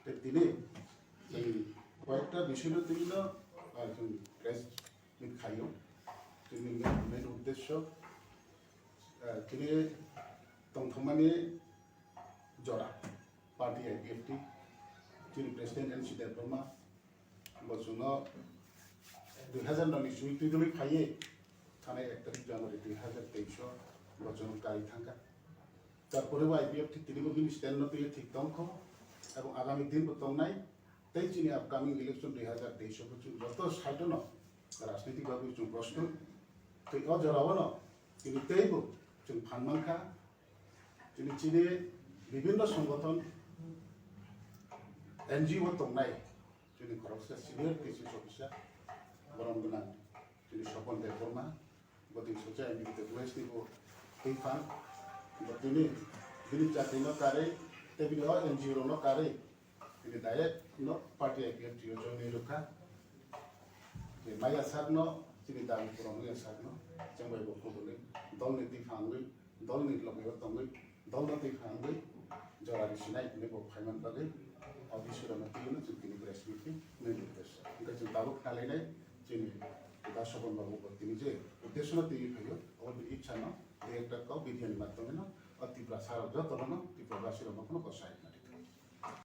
তিনি এই কয়েকটা বিষয় তিনি প্রেস খাইও তিনি মেন উদ্দেশ্য তিনি তংথমানি জরা পার্টি আইপিএফটি তিনি প্রেসিডেন্ট এন সি দেববর্মা বসুনো 2009 সুই তুই খাইয়ে থানায় 1 জানুয়ারি 2023 বছর গাড়ি থাকা তারপরেও আইপিএফটি তিনি স্ট্যান্ড নতুন ঠিক তংখ এবং আগামী দিন তংনাই তাই চিনি আপকামিং ইলেকশন 2023 বছর যত সাইটন রাজনৈতিকভাবে जों প্রশ্ন তো অজরাবন কিন্তু তেইব जों ফানমানখা তিনি চিনি বিভিন্ন সংগঠন এনজিও তংনাই তিনি খরকসা সিনিয়র পিসি অফিসার বরমগোনা তিনি স্বপন দেববর্মা বদিন সোজা এমবিতে দুয়েসনিবো এই ফান তিনি তিনি চাকরিনো কারে তেবিনো এনজিও নো কারে তিনি ডাইরেক্ট নো পার্টি আইপিএফটি জয়নি রুখা যে মাইয়া সাগনো তিনি দাবি পুরনো সাগনো जोंबो बखौबोले दलनि दिफांगै दलनि लगेव तंगै दलनि दिफांगै जरारि सिनाय नेबो फाइमान बागै अफिसरनो तिनो जों किनि प्रेसमिटि नैबो प्रेस ओंखाय जों दाबो खालायनाय जोंनि दासबन बाबु तिनि जे उद्देश्य तिनि फैयो और इच्छा न दे एकटा काउ बिधियानि माध्यमे न अति प्रसार जतन न ति प्रवासी रमखनो बसायना